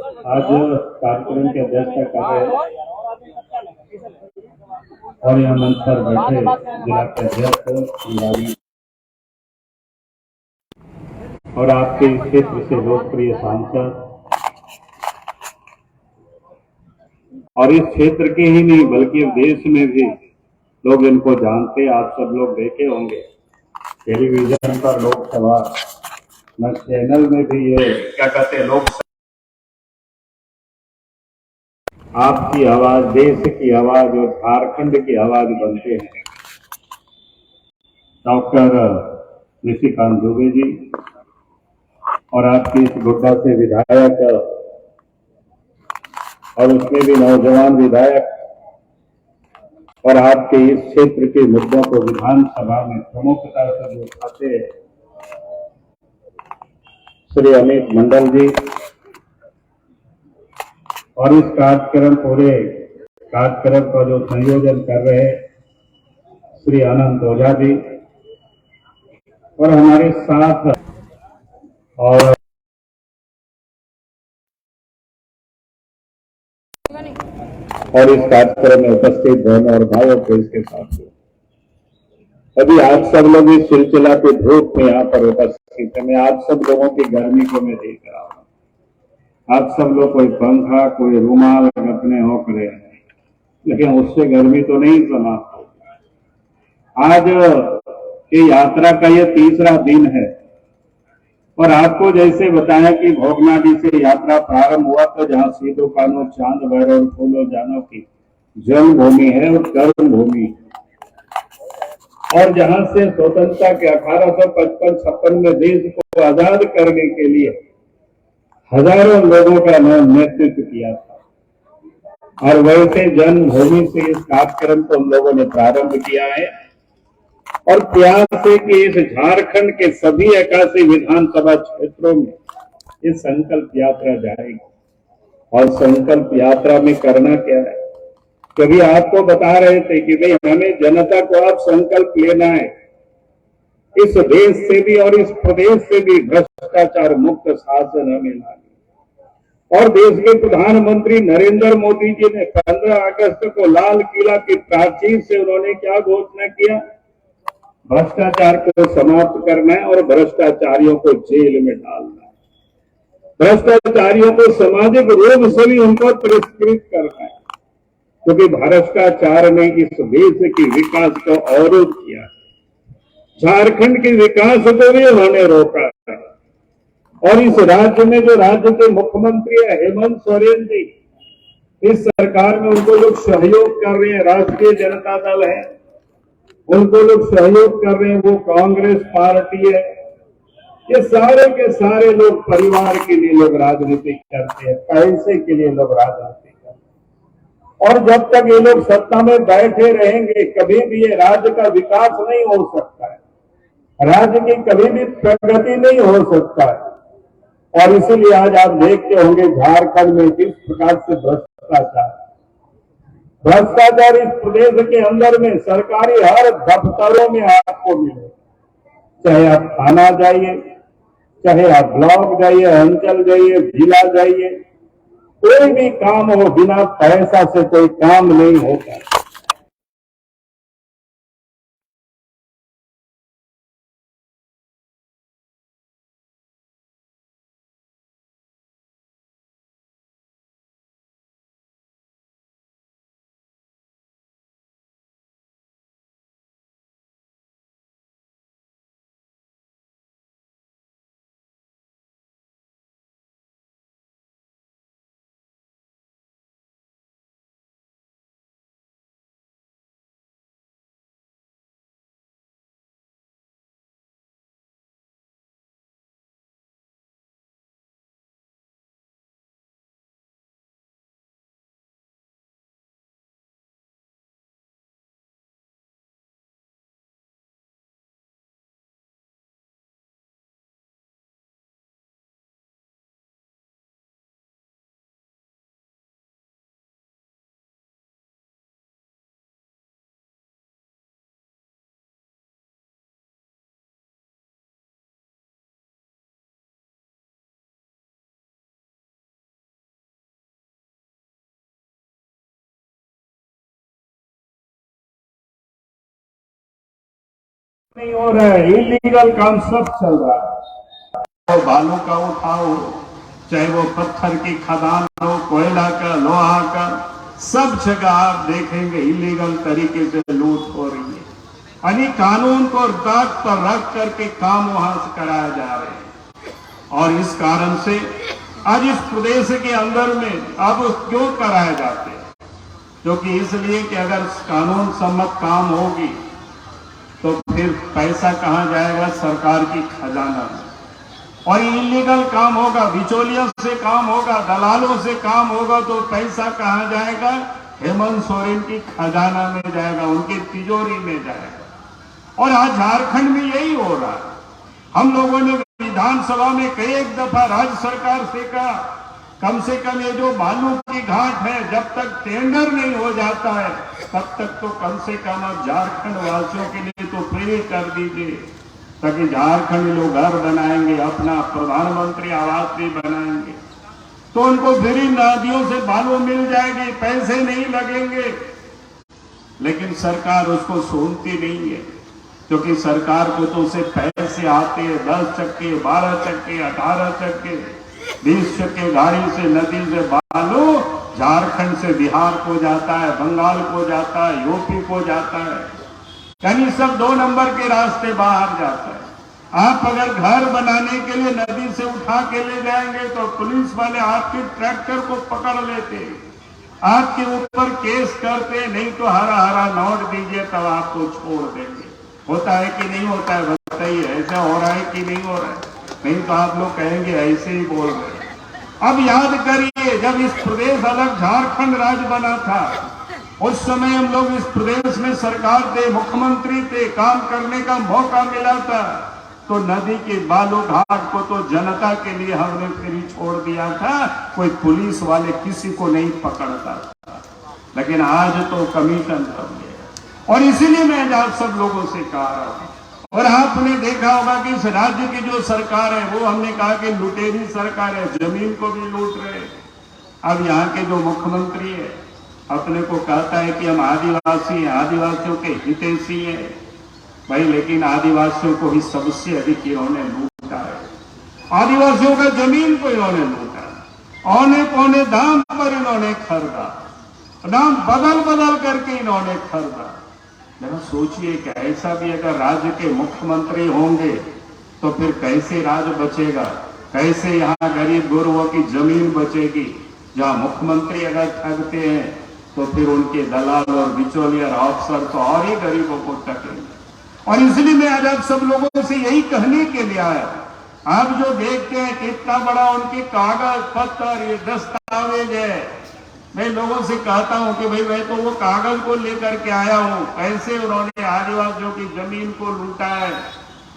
आज कार्यक्रम की अध्यक्षता कर रहे हैं और यहाँ मंच पर बैठे जिला के अध्यक्ष तिवारी और आपके इस क्षेत्र से लोकप्रिय सांसद और इस क्षेत्र के ही नहीं बल्कि देश में भी लोग इनको जानते, आप सब लोग देखे होंगे टेलीविजन पर लोकसभा न चैनल में भी ये क्या कहते हैं लोग आपकी आवाज, देश की आवाज और झारखंड की आवाज बनते हैं। डॉक्टर निशिकांत दुबे जी और आपकी इस गोड्डा से विधायक और उसमें भी नौजवान विधायक और आपके इस क्षेत्र के मुद्दों को विधानसभा में प्रमुखता से जो उठाते हैं श्री अमित मंडल जी और इस पूरे कार्यक्रम का जो संयोजन कर रहे हैं श्री अनंत ओझा जी और हमारे साथ और इस कार्यक्रम में उपस्थित बहनों और भाइयों को इसके साथ अभी आप सब लोग इस सिलसिला के धूप में यहाँ पर उपस्थित है। मैं आप सब लोगों की गर्मी को मैं देख रहा हूँ। आप सब लोग कोई पंखा कोई रूमाल अपने होक रहे हैं, लेकिन उससे गर्मी तो नहीं समाप्त होगी। आज ये यात्रा का ये तीसरा दिन है और आपको जैसे बताया कि भोगनाडी से यात्रा प्रारंभ हुआ तो जहां सीधो कानो चांद भैरव और फूलो जानो की जन्मभूमि है और कर्म भूमि है और जहां से स्वतंत्रता के 1855-56 में देश को आजाद करने के लिए हजारों लोगों का नेतृत्व किया था और वैसे जन्मभूमि से इस कार्यक्रम को हम लोगों ने प्रारंभ किया है और प्रयास है कि इस झारखंड के सभी 81 विधानसभा क्षेत्रों में ये संकल्प यात्रा जाएगी और संकल्प यात्रा में करना क्या है, कभी आपको बता रहे थे कि भाई हमें जनता को आप संकल्प लेना है इस देश से भी और इस प्रदेश से भी भ्रष्टाचार मुक्त शासन हमें लाना और देश के प्रधानमंत्री नरेंद्र मोदी जी ने 15 अगस्त को लाल किला की प्राचीर से उन्होंने क्या घोषणा किया, भ्रष्टाचार को समाप्त करना है और भ्रष्टाचारियों को जेल में डालना है, भ्रष्टाचारियों को सामाजिक रूप से भी उनको तिरस्कृत करना है क्योंकि भ्रष्टाचार ने इस देश की विकास को अवरुद्ध किया, झारखंड के विकास को भी उन्होंने रोका है और इस राज्य में जो राज्य के मुख्यमंत्री है हेमंत सोरेन जी, इस सरकार में उनको लोग सहयोग कर रहे हैं, राष्ट्रीय जनता दल है उनको लोग सहयोग कर रहे हैं, वो कांग्रेस पार्टी है, ये सारे के सारे लोग परिवार के लिए लोग राजनीति करते हैं, पैसे के लिए लोग राजनीति करते हैं और जब तक ये लोग सत्ता में बैठे रहेंगे कभी भी ये राज्य का विकास नहीं हो सकता है, राज्य की कभी भी प्रगति नहीं हो सकता है और इसीलिए आज आप देखते होंगे झारखंड में किस प्रकार से भ्रष्टाचार इस प्रदेश के अंदर में सरकारी हर दफ्तरों में आपको मिले, चाहे आप थाना जाइए, चाहे आप ब्लॉक जाइए, अंचल जाइए, जिला जाइए, कोई भी काम हो बिना पैसा से कोई काम नहीं होता। नहीं हो रहा है, इलीगल काम सब चल रहा है। तो बालू का उठाओ, चाहे वो पत्थर की खदान हो, कोयला का, लोहा का, सब जगह आप देखेंगे इलीगल तरीके से लूट हो रही है। यानी कानून को दाग पर रख करके काम वहां से कराया जा रहे हैं। और इस कारण से आज इस प्रदेश के अंदर में अब क्यों कराए जाते हैं? क्योंकि इसलिए कि अगर कानून सम्मत काम होगी तो फिर पैसा कहां जाएगा? सरकार की खजाना में। और इलीगल काम होगा, बिचौलियों से काम होगा, दलालों से काम होगा, तो पैसा कहां जाएगा? हेमंत सोरेन की खजाना में जाएगा, उनकी तिजोरी में जाएगा। और आज झारखंड में यही हो रहा है। हम लोगों ने विधानसभा में कई एक दफा राज्य सरकार से कहा, कम से कम ये जो बालू की घाट है, जब तक टेंडर नहीं हो जाता है तब तक तो कम से कम आप झारखंड वासियों के लिए तो फ्री कर दीजिए, ताकि झारखंड लोग घर बनाएंगे, अपना प्रधानमंत्री आवास भी बनाएंगे, तो उनको फ्री नदियों से बालू मिल जाएगी, पैसे नहीं लगेंगे। लेकिन सरकार उसको सुनती नहीं है, क्योंकि सरकार को तो उसे पैसे आते हैं, 10 चक्के, 12 चक्के, 18 चक्के, 20 चक्के गाड़ी से नदी से बालू झारखंड से बिहार को जाता है, बंगाल को जाता है, यूपी को जाता है, यानी सब 2 नंबर के रास्ते बाहर जाता है। आप अगर घर बनाने के लिए नदी से उठा के ले जाएंगे तो पुलिस वाले आपके ट्रैक्टर को पकड़ लेते, आपके ऊपर केस करते, नहीं तो हरा हरा नोट दीजिए तब आपको छोड़ देंगे। होता है कि नहीं होता है? बताइए, ऐसा हो रहा है कि नहीं हो रहा है? नहीं तो आप लोग कहेंगे ऐसे ही बोल रहे हैं। अब याद करिए, जब इस प्रदेश अलग झारखंड राज्य बना था, उस समय हम लोग इस प्रदेश में सरकार थे, मुख्यमंत्री थे, काम करने का मौका मिला था, तो नदी के बालू घाट को तो जनता के लिए हमने फ्री छोड़ दिया था, कोई पुलिस वाले किसी को नहीं पकड़ता था। लेकिन आज तो कमीशन कर दिया, और इसीलिए मैं आज सब लोगों से कह रहा हूं। और आपने देखा होगा कि इस राज्य की जो सरकार है वो हमने कहा कि लुटेरी सरकार है, जमीन को भी लूट रहे। अब यहाँ के जो मुख्यमंत्री है अपने को कहता है कि हम आदिवासी हैं, आदिवासियों के हितैषी हैं। भाई, लेकिन आदिवासियों को भी सबसे अधिक इन्होंने लूटा है। आदिवासियों का जमीन को इन्होंने लूटा, औने पौने दाम पर इन्होंने खरीदा, नाम बदल बदल करके इन्होंने खरीदा। जरा सोचिए कि ऐसा भी अगर राज्य के मुख्यमंत्री होंगे तो फिर कैसे राज्य बचेगा? कैसे यहाँ गरीब गुरुओं की जमीन बचेगी? जहाँ मुख्यमंत्री अगर ठगते हैं तो फिर उनके दलाल और बिचौलियर अफसर तो और ही गरीबों को ठगेंगे। और इसलिए मैं आज आप सब लोगों से यही कहने के लिए आया, आप जो देखते हैं कितना बड़ा उनके कागज पत्थर, ये दस्तावेज है, मैं लोगों से कहता हूं कि भाई मैं तो वो कागज को लेकर के आया हूं, कैसे उन्होंने आदिवासियों की जमीन को लूटा है।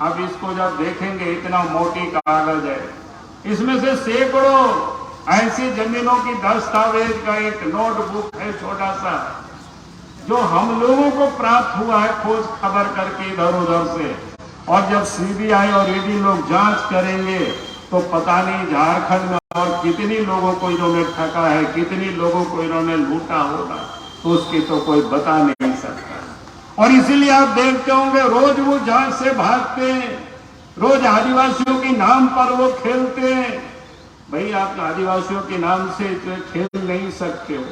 अब इसको जब देखेंगे, इतना मोटी कागज है, इसमें से सैकड़ों ऐसी जमीनों की दस्तावेज का एक नोटबुक है छोटा सा, जो हम लोगों को प्राप्त हुआ है खोज खबर करके इधर उधर से। और जब सीबीआई और ईडी लोग जांच करेंगे तो पता नहीं झारखंड में और कितनी लोगों को इन्होंने ठगा है, कितनी लोगों को इन्होंने लूटा होगा, तो उसकी तो कोई बता नहीं सकता। और इसीलिए आप देखते होंगे रोज वो जांच से भागते हैं, रोज आदिवासियों के नाम पर वो खेलते हैं। भाई, आप आदिवासियों के नाम से खेल नहीं सकते हो।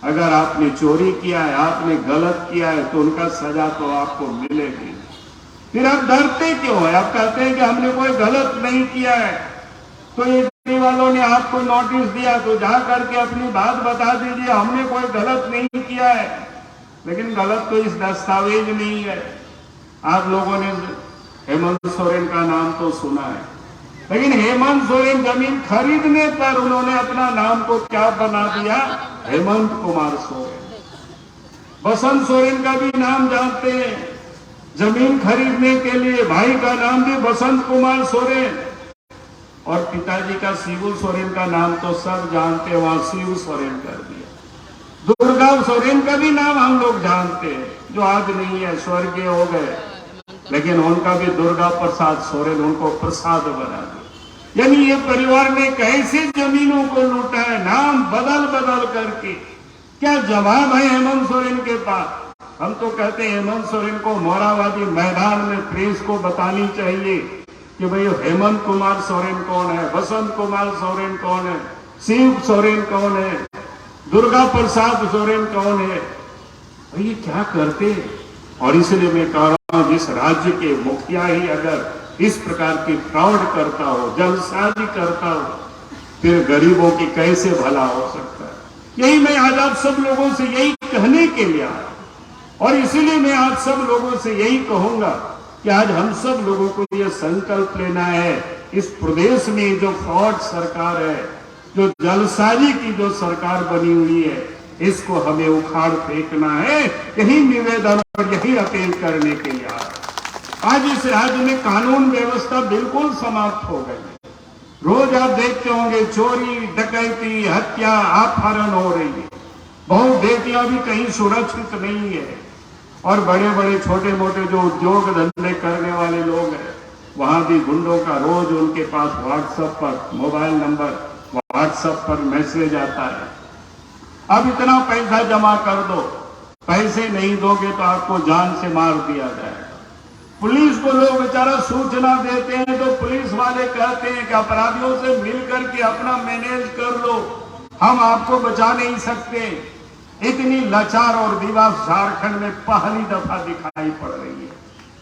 अगर आपने चोरी किया है, आपने गलत किया है, तो उनका सजा तो आपको मिलेगी। फिर आप डरते क्यों है? आप कहते हैं कि हमने कोई गलत नहीं किया है, तो ये वालों ने आपको नोटिस दिया तो जा करके अपनी बात बता दीजिए, हमने कोई गलत नहीं किया है। लेकिन गलत तो इस दस्तावेज में ही है। आप लोगों ने हेमंत सोरेन का नाम तो सुना है, लेकिन हेमंत सोरेन जमीन खरीदने पर उन्होंने अपना नाम को क्या बना दिया? हेमंत कुमार सोरेन। बसंत सोरेन का भी नाम जानते हैं, जमीन खरीदने के लिए भाई का नाम भी बसंत कुमार सोरेन, और पिताजी का शिबू सोरेन का नाम तो सब जानते हैं, वहां शिव सोरेन कर दिया। दुर्गा सोरेन का भी नाम हम लोग जानते हैं, जो आज नहीं है, स्वर्गीय हो गए, लेकिन उनका भी दुर्गा प्रसाद सोरेन, उनको प्रसाद बना दिया। यानी ये परिवार ने कैसे जमीनों को लूटा है, नाम बदल बदल करके। क्या जवाब है हेमंत सोरेन के पास? हम तो कहते हैं हेमंत सोरेन को मोराबादी मैदान में प्रेस को बतानी चाहिए कि भाई हेमंत कुमार सोरेन कौन है, वसंत कुमार सोरेन कौन है, शिव सोरेन कौन है, दुर्गा प्रसाद सोरेन कौन है, भाई ये क्या करते हैं। और इसलिए मैं कह रहा हूं, जिस राज्य के मुखिया ही अगर इस प्रकार की फ्रॉड करता हो, जलसाजी करता हो, फिर गरीबों की कैसे भला हो सकता है। यही मैं आज आप सब लोगों से यही कहने के लिए आया, और इसीलिए मैं आज सब लोगों से यही कहूंगा कि आज हम सब लोगों को यह संकल्प लेना है, इस प्रदेश में जो फ्रॉड सरकार है, जो जलसाजी की जो सरकार बनी हुई है, इसको हमें उखाड़ फेंकना है। यही निवेदन और यही अपील करने के लिए आज इस राज्य में कानून व्यवस्था बिल्कुल समाप्त हो गई है। रोज आप देखते होंगे चोरी, डकैती, हत्या, अपहरण हो रही है। बहु बेटियां भी कहीं सुरक्षित नहीं है, और बड़े बड़े छोटे मोटे जो उद्योग धंधे करने वाले लोग हैं, वहां भी गुंडों का रोज उनके पास व्हाट्सएप पर मोबाइल नंबर, व्हाट्सएप पर मैसेज आता है, अब इतना पैसा जमा कर दो, पैसे नहीं दोगे तो आपको जान से मार दिया जाएगा। पुलिस को लोग बेचारा सूचना देते हैं तो पुलिस वाले कहते हैं कि अपराधियों से मिलकर के अपना मैनेज कर लो, हम आपको बचा नहीं सकते। इतनी लाचार और विवाद झारखंड में पहली दफा दिखाई पड़ रही है।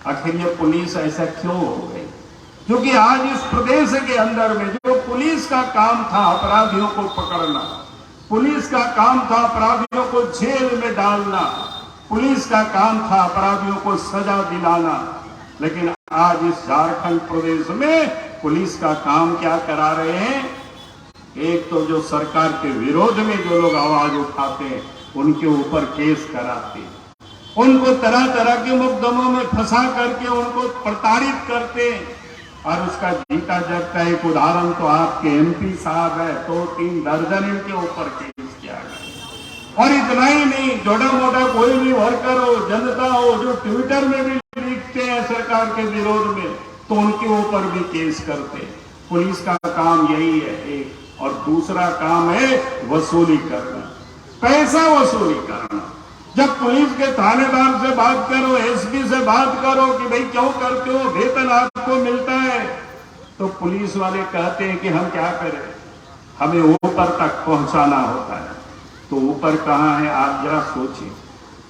आखिर ये पुलिस ऐसा क्यों हो गई? क्योंकि आज इस प्रदेश के अंदर में जो पुलिस का काम था अपराधियों को पकड़ना, पुलिस का काम था अपराधियों को जेल में डालना, पुलिस का काम था अपराधियों को सजा दिलाना, लेकिन आज इस झारखंड प्रदेश में पुलिस का काम क्या करा रहे हैं? एक तो जो सरकार के विरोध में जो लोग आवाज उठाते हैं उनके ऊपर केस कराते हैं, उनको तरह तरह के मुकदमों में फंसा करके उनको प्रताड़ित करते हैं। और उसका जीता जगता एक उदाहरण तो आपके एमपी साहब है, 2-3 दर्जन इनके ऊपर केस किया गया। और इतना ही नहीं, छोटा मोटा कोई भी वर्कर हो, जनता हो, जो ट्विटर में भी लिखते हैं सरकार के विरोध में, तो उनके ऊपर भी केस करते हैं। पुलिस का काम यही है एक, और दूसरा काम है वसूली करना, पैसा वसूली करना। जब पुलिस के थानेदार से बात करो, एसपी से बात करो कि भाई क्यों करते हो, वेतन आपको मिलता है, तो पुलिस वाले कहते हैं कि हम क्या करें, हमें ऊपर तक पहुंचाना होता है। तो ऊपर कहां है आप जरा सोचिए।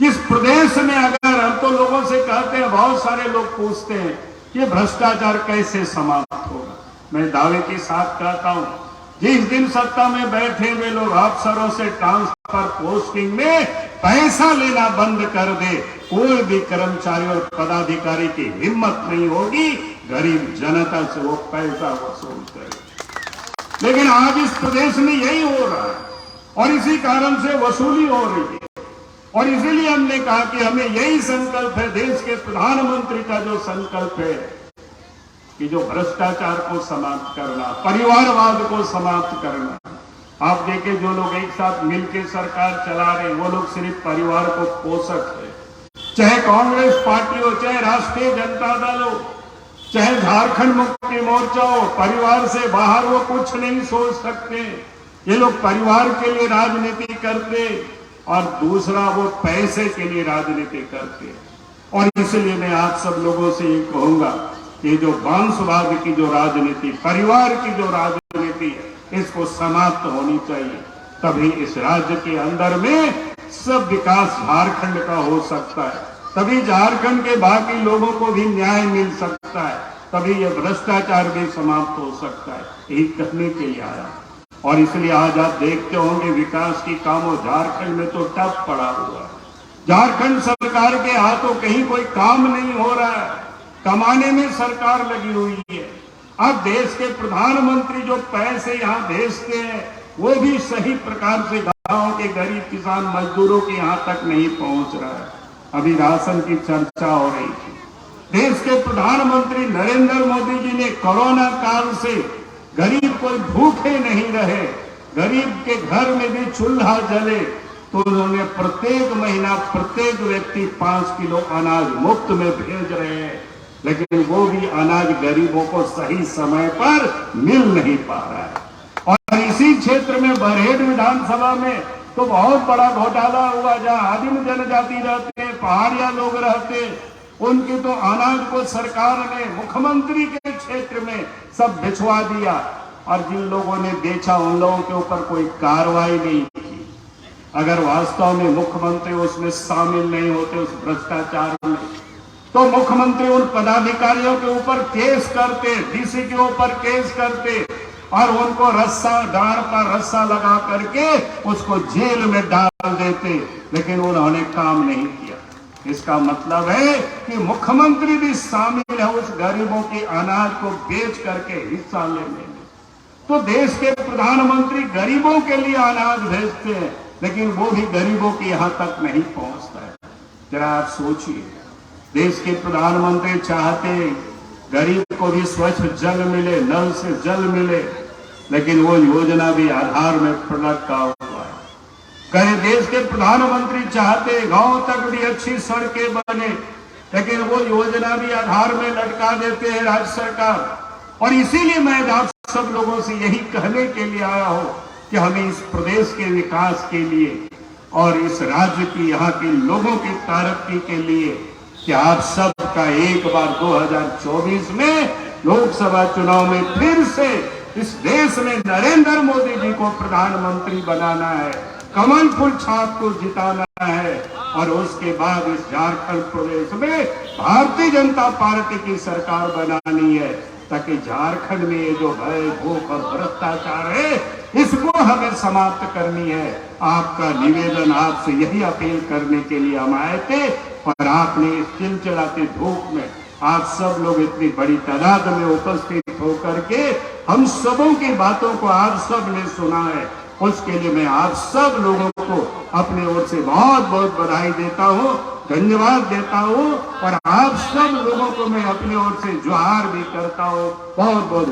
जिस प्रदेश में अगर हम तो लोगों से कहते हैं, बहुत सारे लोग पूछते हैं कि भ्रष्टाचार कैसे समाप्त होगा, मैं दावे के साथ कहता हूं, जिस दिन सत्ता में बैठे हुए लोग अफसरों से ट्रांसफर पोस्टिंग में पैसा लेना बंद कर दे, कोई भी कर्मचारी और पदाधिकारी की हिम्मत नहीं होगी गरीब जनता से वो पैसा वसूल करे। लेकिन आज इस प्रदेश में यही हो रहा है, और इसी कारण से वसूली हो रही है। और इसीलिए हमने कहा कि हमें यही संकल्प है, देश के प्रधानमंत्री का जो संकल्प है कि जो भ्रष्टाचार को समाप्त करना, परिवारवाद को समाप्त करना। आप देखें, जो लोग एक साथ मिलकर सरकार चला रहे हैं वो लोग सिर्फ परिवार को पोषक है, चाहे कांग्रेस पार्टी हो, चाहे राष्ट्रीय जनता दल हो, चाहे झारखंड मुक्ति मोर्चा हो, परिवार से बाहर वो कुछ नहीं सोच सकते। ये लोग परिवार के लिए राजनीति करते, और दूसरा वो पैसे के लिए राजनीति करते। और इसलिए मैं आप सब लोगों से ये कहूंगा कि जो वंशवाद की जो राजनीति, परिवार की जो राजनीति है, इसको समाप्त होनी चाहिए। तभी इस राज्य के अंदर में सब विकास झारखंड का हो सकता है, तभी झारखंड के बाकी लोगों को भी न्याय मिल सकता है, तभी ये भ्रष्टाचार भी समाप्त हो सकता है। यही कहने के लिए आया। और इसलिए आज आप देखते होंगे विकास की कामों झारखंड में तो ठप पड़ा हुआ है। झारखंड सरकार के हाथों कहीं कोई काम नहीं हो रहा है, कमाने में सरकार लगी हुई है। अब देश के प्रधानमंत्री जो पैसे यहाँ भेजते हैं वो भी सही प्रकार से गांव के गरीब किसान मजदूरों के यहाँ तक नहीं पहुंच रहा है। अभी राशन की चर्चा हो रही थी। देश के प्रधानमंत्री नरेंद्र मोदी जी ने कोरोना काल से गरीब कोई भूखे नहीं रहे, गरीब के घर में भी चूल्हा जले, तो उन्होंने प्रत्येक महीना प्रत्येक व्यक्ति 5 किलो अनाज मुफ्त में भेज रहे हैं। लेकिन वो भी अनाज गरीबों को सही समय पर मिल नहीं पा रहा है। और इसी क्षेत्र में बरहेट विधानसभा में तो बहुत बड़ा घोटाला हुआ। जहां आदिम जनजाति रहते, पहाड़िया लोग रहते, उनके तो अनाज को सरकार ने मुख्यमंत्री के क्षेत्र में सब भिजवा दिया, और जिन लोगों ने बेचा उन लोगों के ऊपर कोई कार्रवाई नहीं की। अगर वास्तव में मुख्यमंत्री उसमें शामिल नहीं होते उस भ्रष्टाचार में, तो मुख्यमंत्री उन पदाधिकारियों के ऊपर केस करते, डीसी के ऊपर केस करते और उनको रस्सा, डांड पर रस्सा लगा करके उसको जेल में डाल देते, लेकिन उन्होंने काम नहीं किया। इसका मतलब है कि मुख्यमंत्री भी शामिल है उस गरीबों के अनाज को बेच करके हिस्सा लेने में। तो देश के प्रधानमंत्री गरीबों के लिए अनाज भेजते हैं, लेकिन वो भी गरीबों के यहां तक नहीं पहुंचता है। जरा आप सोचिए, देश के प्रधानमंत्री चाहते गरीब को भी स्वच्छ जल मिले, नल से जल मिले, लेकिन वो योजना भी आधार में लटका हुआ है। कहीं देश के प्रधानमंत्री चाहते गांव तक भी अच्छी सड़कें बने, लेकिन वो योजना भी आधार में लटका देते हैं राज्य सरकार। और इसीलिए मैं आप सब लोगों से यही कहने के लिए आया हूं कि हमें इस प्रदेश के विकास के लिए और इस राज्य की, यहाँ के लोगों की तरक्की के लिए कि आप सबका एक बार 2024 में लोकसभा चुनाव में फिर से इस देश में नरेंद्र मोदी जी को प्रधानमंत्री बनाना है, कमल फूल छाप को जिताना है, और उसके बाद इस झारखंड प्रदेश में भारतीय जनता पार्टी की सरकार बनानी है, ताकि झारखंड में ये जो भय, भूख और भ्रष्टाचार है, इसको हमें समाप्त करनी है। आपका निवेदन, आपसे यही अपील करने के लिए हम आए थे, और आपने इस चिलचिलाती धूप में आप सब लोग इतनी बड़ी तादाद में उपस्थित होकर के हम सबों की बातों को आप सब ने सुना है। उसके लिए मैं आप सब लोगों को अपनी ओर से बहुत बहुत बधाई देता हूँ, धन्यवाद देता हूँ, और आप सब लोगों को मैं अपनी ओर से जोहार भी करता हूँ। बहुत बहुत